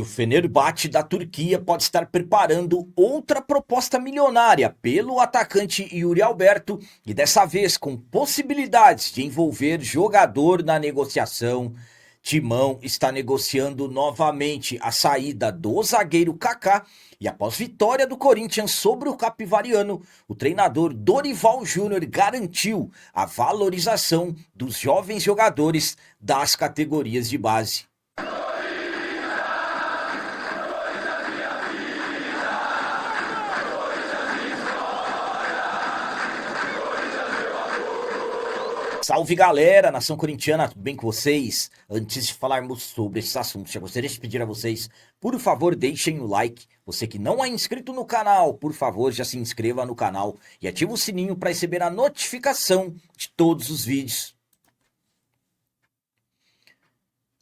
O Fenerbahçe da Turquia pode estar preparando outra proposta milionária pelo atacante Yuri Alberto e dessa vez com possibilidades de envolver jogador na negociação. Timão está negociando novamente a saída do zagueiro Kaká e após vitória do Corinthians sobre o Capivariano, o treinador Dorival Júnior garantiu a valorização dos jovens jogadores das categorias de base. Salve galera, nação corintiana, tudo bem com vocês? Antes de falarmos sobre esses assuntos, já gostaria de pedir a vocês, por favor, deixem o like. Você que não é inscrito no canal, por favor, já se inscreva no canal e ative o sininho para receber a notificação de todos os vídeos.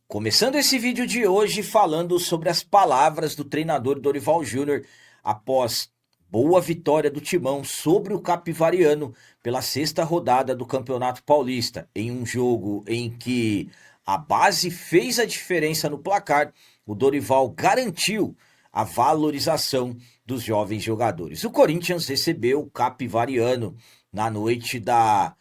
Começando esse vídeo de hoje falando sobre as palavras do treinador Dorival Júnior após boa vitória do Timão sobre o Capivariano pela sexta rodada do Campeonato Paulista. Em um jogo em que a base fez a diferença no placar, o Dorival garantiu a valorização dos jovens jogadores. O Corinthians recebeu o Capivariano na noite da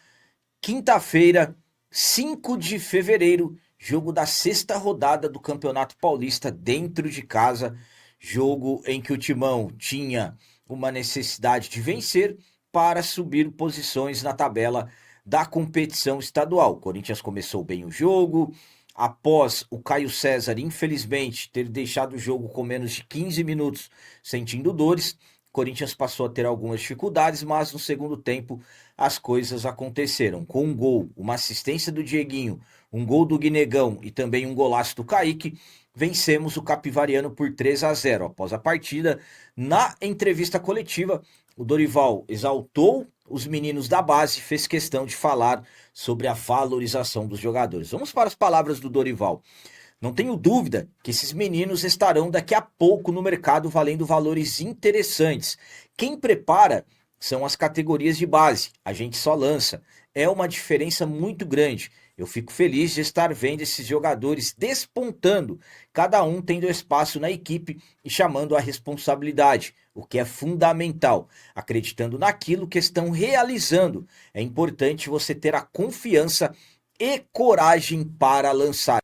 quinta-feira, 5 de fevereiro, jogo da sexta rodada do Campeonato Paulista dentro de casa, jogo em que o Timão tinha uma necessidade de vencer para subir posições na tabela da competição estadual. O Corinthians começou bem o jogo, após o Caio César, infelizmente, ter deixado o jogo com menos de 15 minutos sentindo dores, o Corinthians passou a ter algumas dificuldades, mas no segundo tempo as coisas aconteceram. Com um gol, uma assistência do Dieguinho, um gol do Guinegão e também um golaço do Kaique, vencemos o Capivariano por 3-0. Após a partida, na entrevista coletiva, o Dorival exaltou os meninos da base e fez questão de falar sobre a valorização dos jogadores. Vamos para as palavras do Dorival. Não tenho dúvida que esses meninos estarão daqui a pouco no mercado valendo valores interessantes. Quem prepara são as categorias de base, a gente só lança. É uma diferença muito grande. Eu fico feliz de estar vendo esses jogadores despontando, cada um tendo espaço na equipe e chamando a responsabilidade, o que é fundamental, acreditando naquilo que estão realizando. É importante você ter a confiança e coragem para lançar.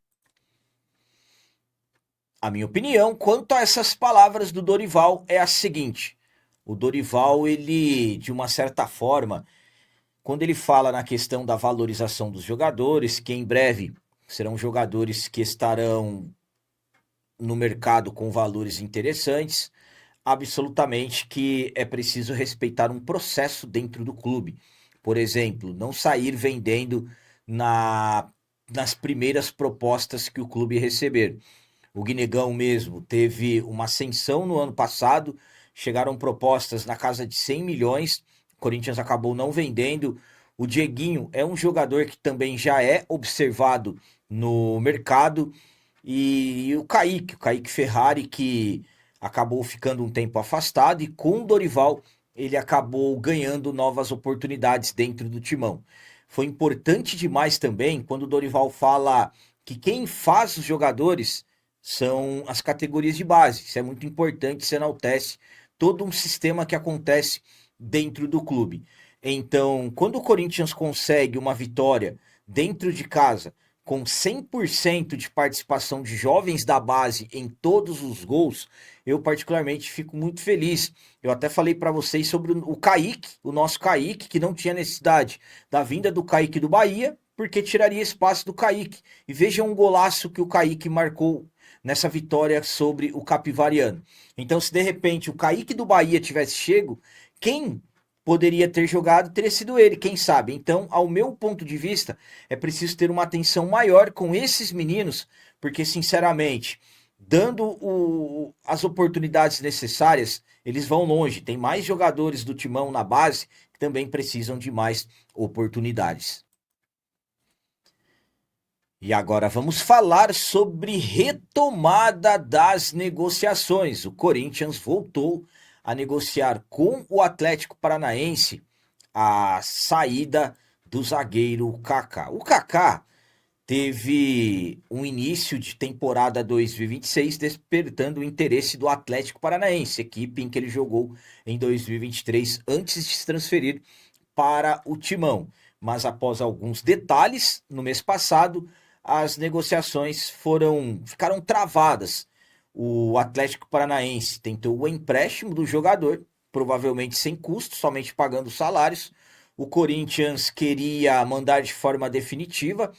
A minha opinião quanto a essas palavras do Dorival é a seguinte: o Dorival, ele, de uma certa forma, quando ele fala na questão da valorização dos jogadores, que em breve serão jogadores que estarão no mercado com valores interessantes, absolutamente que é preciso respeitar um processo dentro do clube. Por exemplo, não sair vendendo nas primeiras propostas que o clube receber. O Guinegão mesmo teve uma ascensão no ano passado, chegaram propostas na casa de 100 milhões, o Corinthians acabou não vendendo. O Dieguinho é um jogador que também já é observado no mercado. E o Kaique Ferrari, que acabou ficando um tempo afastado, e com o Dorival ele acabou ganhando novas oportunidades dentro do Timão. Foi importante demais também quando o Dorival fala que quem faz os jogadores são as categorias de base. Isso é muito importante, se enaltece todo um sistema que acontece dentro do clube. Então, quando o Corinthians consegue uma vitória dentro de casa, com 100% de participação de jovens da base em todos os gols, eu particularmente fico muito feliz. Eu até falei para vocês sobre o Kaique, o nosso Kaique, que não tinha necessidade da vinda do Kaique do Bahia, porque tiraria espaço do Kaique. E vejam um golaço que o Kaique marcou nessa vitória sobre o Capivariano. Então, se de repente o Kaique do Bahia tivesse chego, quem poderia ter jogado teria sido ele, quem sabe. Então, ao meu ponto de vista, é preciso ter uma atenção maior com esses meninos, porque, sinceramente, dando as oportunidades necessárias, eles vão longe. Tem mais jogadores do Timão na base que também precisam de mais oportunidades. E agora vamos falar sobre retomada das negociações. O Corinthians voltou a negociar com o Atlético Paranaense a saída do zagueiro Kaká. O Kaká teve um início de temporada 2026 despertando o interesse do Atlético Paranaense, equipe em que ele jogou em 2023 antes de se transferir para o Timão. Mas após alguns detalhes, no mês passado, as negociações ficaram travadas. O Atlético Paranaense tentou o empréstimo do jogador, provavelmente sem custo, somente pagando salários. O Corinthians queria mandar de forma definitiva,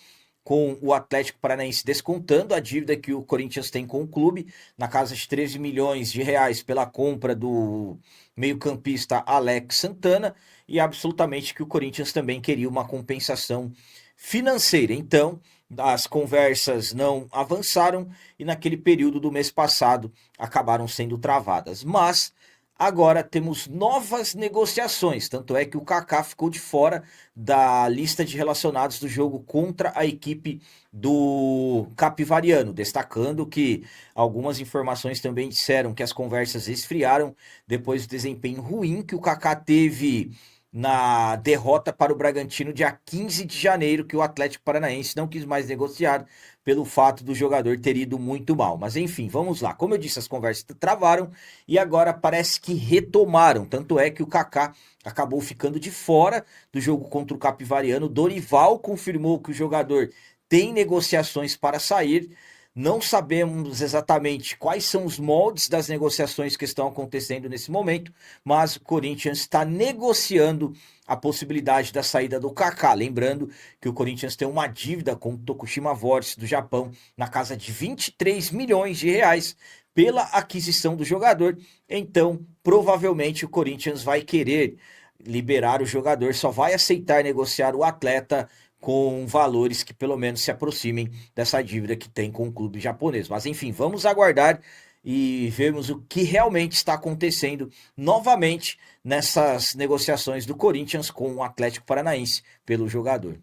com o Atlético Paranaense descontando a dívida que o Corinthians tem com o clube, na casa de 13 milhões de reais pela compra do meio-campista Alex Santana, e absolutamente que o Corinthians também queria uma compensação financeira. Então, as conversas não avançaram e naquele período do mês passado acabaram sendo travadas. Mas agora temos novas negociações, tanto é que o Kaká ficou de fora da lista de relacionados do jogo contra a equipe do Capivariano, destacando que algumas informações também disseram que as conversas esfriaram depois do desempenho ruim que o Kaká teve na derrota para o Bragantino dia 15 de janeiro, que o Atlético Paranaense não quis mais negociar pelo fato do jogador ter ido muito mal. Mas enfim, vamos lá. Como eu disse, as conversas travaram e agora parece que retomaram. Tanto é que o Kaká acabou ficando de fora do jogo contra o Capivariano. Dorival confirmou que o jogador tem negociações para sair. Não sabemos exatamente quais são os moldes das negociações que estão acontecendo nesse momento, mas o Corinthians está negociando a possibilidade da saída do Kaká. Lembrando que o Corinthians tem uma dívida com o Tokushima Vortis do Japão na casa de 23 milhões de reais pela aquisição do jogador. Então, provavelmente o Corinthians vai querer liberar o jogador, só vai aceitar negociar o atleta com valores que pelo menos se aproximem dessa dívida que tem com o clube japonês. Mas enfim, vamos aguardar e vermos o que realmente está acontecendo novamente nessas negociações do Corinthians com o Atlético Paranaense pelo jogador.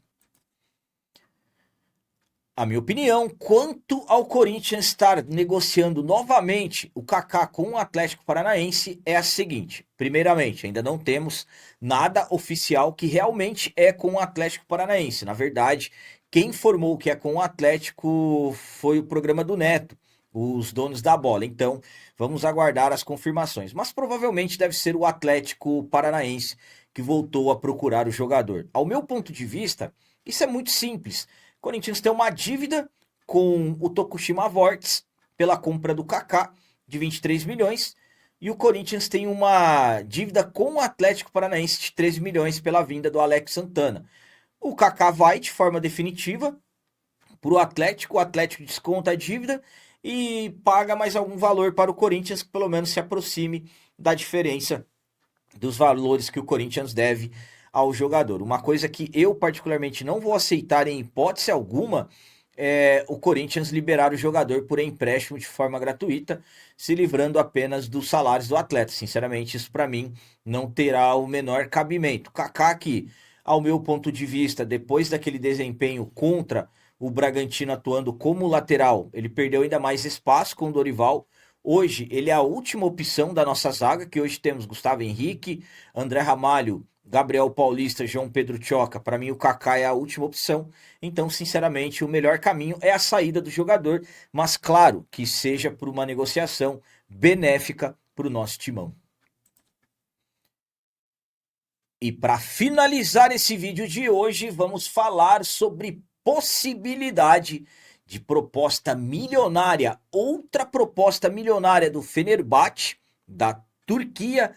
A minha opinião, quanto ao Corinthians estar negociando novamente o Kaká com o Atlético Paranaense, é a seguinte. Primeiramente, ainda não temos nada oficial que realmente é com o Atlético Paranaense. Na verdade, quem informou que é com o Atlético foi o programa do Neto, os donos da bola. Então, vamos aguardar as confirmações. Mas provavelmente deve ser o Atlético Paranaense que voltou a procurar o jogador. Ao meu ponto de vista, isso é muito simples. O Corinthians tem uma dívida com o Tokushima Vortis pela compra do Kaká de 23 milhões e o Corinthians tem uma dívida com o Atlético Paranaense de 13 milhões pela vinda do Alex Santana. O Kaká vai de forma definitiva para o Atlético desconta a dívida e paga mais algum valor para o Corinthians que pelo menos se aproxime da diferença dos valores que o Corinthians deve ao jogador. Uma coisa que eu particularmente não vou aceitar em hipótese alguma é o Corinthians liberar o jogador por empréstimo de forma gratuita, se livrando apenas dos salários do atleta. Sinceramente, isso para mim não terá o menor cabimento. Kaká, que, ao meu ponto de vista, depois daquele desempenho contra o Bragantino atuando como lateral, ele perdeu ainda mais espaço com o Dorival. Hoje, ele é a última opção da nossa zaga, que hoje temos Gustavo Henrique, André Ramalho, Gabriel Paulista, João Pedro Tchoca. Para mim, o Kaká é a última opção. Então, sinceramente, o melhor caminho é a saída do jogador, mas claro que seja por uma negociação benéfica para o nosso timão. E para finalizar esse vídeo de hoje, vamos falar sobre possibilidade de proposta milionária, outra proposta milionária do Fenerbahçe, da Turquia,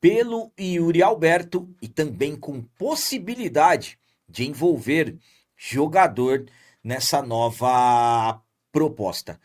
pelo Yuri Alberto e também com possibilidade de envolver jogador nessa nova proposta.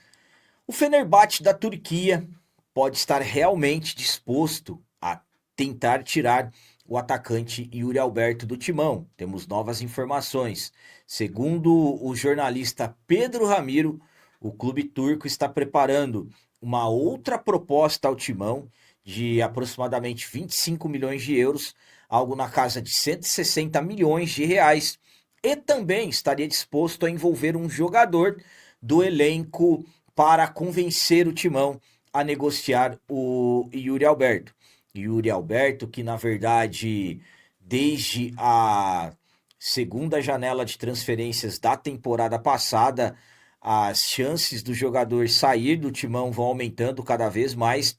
O Fenerbahçe da Turquia pode estar realmente disposto a tentar tirar o atacante Yuri Alberto do timão. Temos novas informações. Segundo o jornalista Pedro Ramiro, o clube turco está preparando uma outra proposta ao timão de aproximadamente 25 milhões de euros, algo na casa de 160 milhões de reais, e também estaria disposto a envolver um jogador do elenco para convencer o timão a negociar o Yuri Alberto. Yuri Alberto, que na verdade, desde a segunda janela de transferências da temporada passada, as chances do jogador sair do Timão vão aumentando cada vez mais.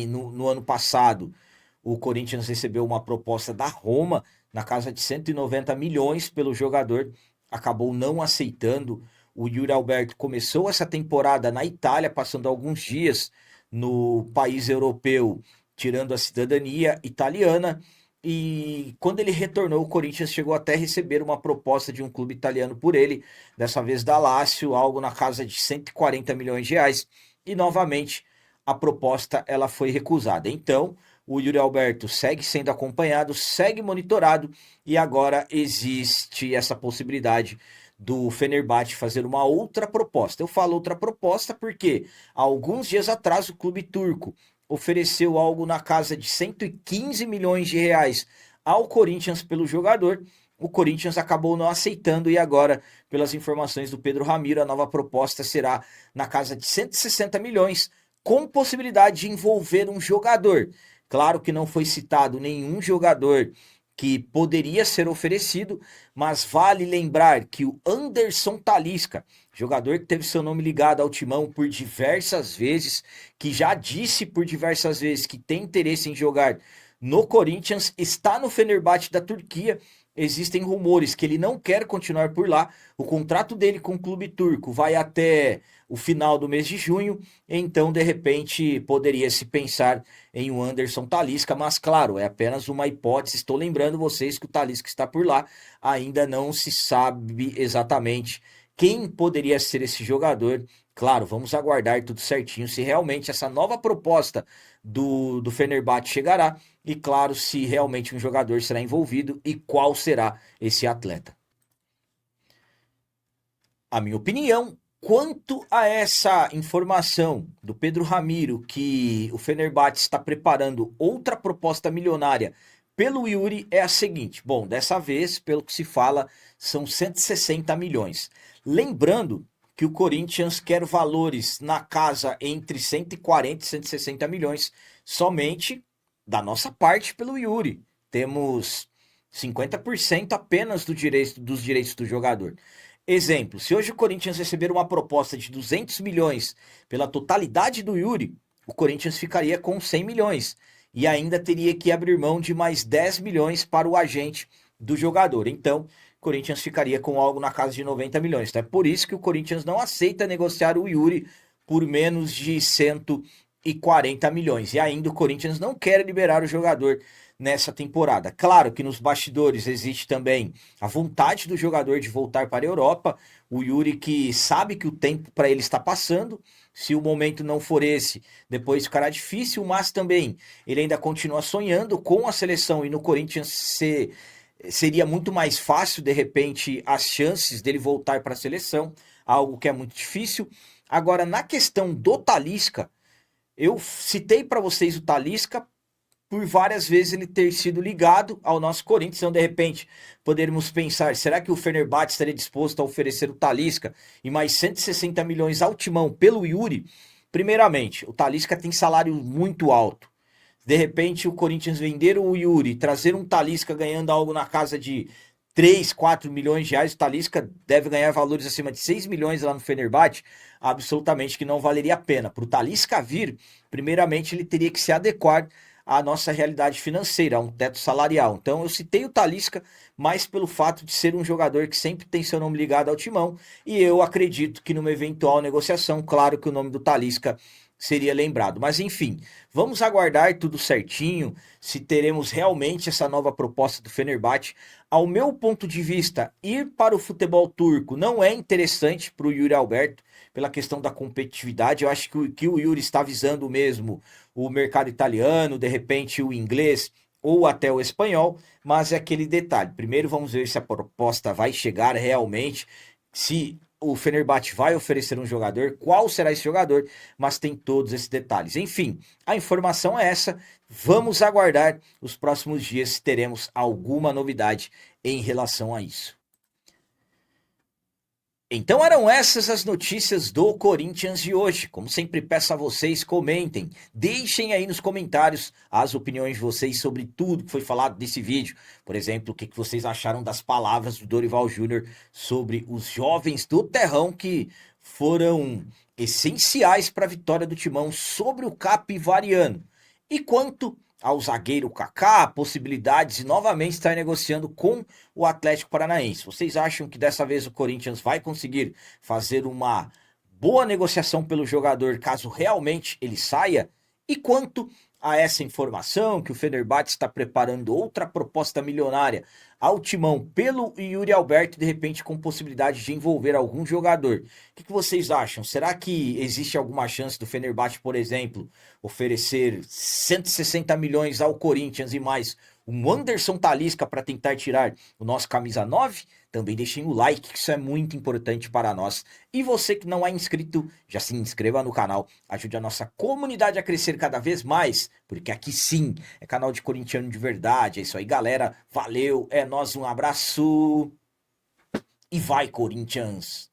No ano passado, o Corinthians recebeu uma proposta da Roma na casa de 190 milhões pelo jogador, acabou não aceitando. O Yuri Alberto começou essa temporada na Itália, passando alguns dias no país europeu, tirando a cidadania italiana. E quando ele retornou, o Corinthians chegou até a receber uma proposta de um clube italiano por ele, dessa vez da Lazio, algo na casa de 140 milhões de reais. E novamente a proposta ela foi recusada. Então, o Yuri Alberto segue sendo acompanhado, segue monitorado e agora existe essa possibilidade do Fenerbahçe fazer uma outra proposta. Eu falo outra proposta porque há alguns dias atrás o clube turco ofereceu algo na casa de 115 milhões de reais ao Corinthians pelo jogador. O Corinthians acabou não aceitando e agora, pelas informações do Pedro Ramiro, a nova proposta será na casa de 160 milhões, com possibilidade de envolver um jogador. Claro que não foi citado nenhum jogador que poderia ser oferecido, mas vale lembrar que o Anderson Talisca, jogador que teve seu nome ligado ao Timão por diversas vezes, que já disse por diversas vezes que tem interesse em jogar no Corinthians, está no Fenerbahçe da Turquia. Existem rumores que ele não quer continuar por lá. O contrato dele com o clube turco vai até o final do mês de junho, então de repente poderia se pensar em um Anderson Talisca, mas claro, é apenas uma hipótese. Estou lembrando vocês que o Talisca está por lá, ainda não se sabe exatamente quem poderia ser esse jogador. Claro, vamos aguardar tudo certinho se realmente essa nova proposta do Fenerbahçe chegará e claro, se realmente um jogador será envolvido e qual será esse atleta. A minha opinião quanto a essa informação do Pedro Ramiro que o Fenerbahçe está preparando outra proposta milionária pelo Yuri é a seguinte. Bom, dessa vez, pelo que se fala, são 160 milhões. Lembrando que o Corinthians quer valores na casa entre 140 e 160 milhões somente da nossa parte pelo Yuri. Temos 50% apenas dos direitos do jogador. Exemplo, se hoje o Corinthians receber uma proposta de 200 milhões pela totalidade do Yuri, o Corinthians ficaria com 100 milhões e ainda teria que abrir mão de mais 10 milhões para o agente do jogador. Então, o Corinthians ficaria com algo na casa de 90 milhões. Então, é por isso que o Corinthians não aceita negociar o Yuri por menos de 140 milhões. E ainda o Corinthians não quer liberar o jogador nessa temporada. Claro que nos bastidores existe também a vontade do jogador de voltar para a Europa. O Yuri que sabe que o tempo para ele está passando. Se o momento não for esse, depois ficará difícil, mas também ele ainda continua sonhando com a seleção e no Corinthians seria muito mais fácil, de repente, as chances dele voltar para a seleção, algo que é muito difícil. Agora, na questão do Talisca, eu citei para vocês o Talisca por várias vezes ele ter sido ligado ao nosso Corinthians. Então, de repente, poderíamos pensar, será que o Fenerbahçe estaria disposto a oferecer o Talisca e mais 160 milhões ao Timão pelo Yuri? Primeiramente, o Talisca tem salário muito alto. De repente, o Corinthians vender o Yuri, trazer um Talisca ganhando algo na casa de 3, 4 milhões de reais, o Talisca deve ganhar valores acima de 6 milhões lá no Fenerbahçe, absolutamente que não valeria a pena. Para o Talisca vir, primeiramente ele teria que se adequar à nossa realidade financeira, a um teto salarial. Então eu citei o Talisca mais pelo fato de ser um jogador que sempre tem seu nome ligado ao Timão, e eu acredito que numa eventual negociação, claro que o nome do Talisca seria lembrado. Mas enfim, vamos aguardar tudo certinho, se teremos realmente essa nova proposta do Fenerbahçe. Ao meu ponto de vista, ir para o futebol turco não é interessante para o Yuri Alberto, pela questão da competitividade. Eu acho que o Yuri está visando mesmo o mercado italiano, de repente o inglês ou até o espanhol, mas é aquele detalhe. Primeiro vamos ver se a proposta vai chegar realmente, se o Fenerbahçe vai oferecer um jogador, qual será esse jogador, mas tem todos esses detalhes. Enfim, a informação é essa, vamos aguardar os próximos dias se teremos alguma novidade em relação a isso. Então eram essas as notícias do Corinthians de hoje. Como sempre peço a vocês, comentem, deixem aí nos comentários as opiniões de vocês sobre tudo que foi falado nesse vídeo. Por exemplo, o que vocês acharam das palavras do Dorival Júnior sobre os jovens do Terrão que foram essenciais para a vitória do Timão sobre o Capivariano. E quanto ao zagueiro Kaká, possibilidades de novamente estar negociando com o Atlético Paranaense. Vocês acham que dessa vez o Corinthians vai conseguir fazer uma boa negociação pelo jogador caso realmente ele saia? E quanto a essa informação que o Fenerbahçe está preparando outra proposta milionária ao Timão pelo Yuri Alberto, de repente com possibilidade de envolver algum jogador. O que vocês acham? Será que existe alguma chance do Fenerbahçe, por exemplo, oferecer 160 milhões ao Corinthians e mais um Anderson Talisca para tentar tirar o nosso camisa 9? Também deixem o like, que isso é muito importante para nós. E você que não é inscrito, já se inscreva no canal, ajude a nossa comunidade a crescer cada vez mais, porque aqui sim é canal de corintiano de verdade. É isso aí, galera. Valeu, é nós, um abraço e vai, Corinthians!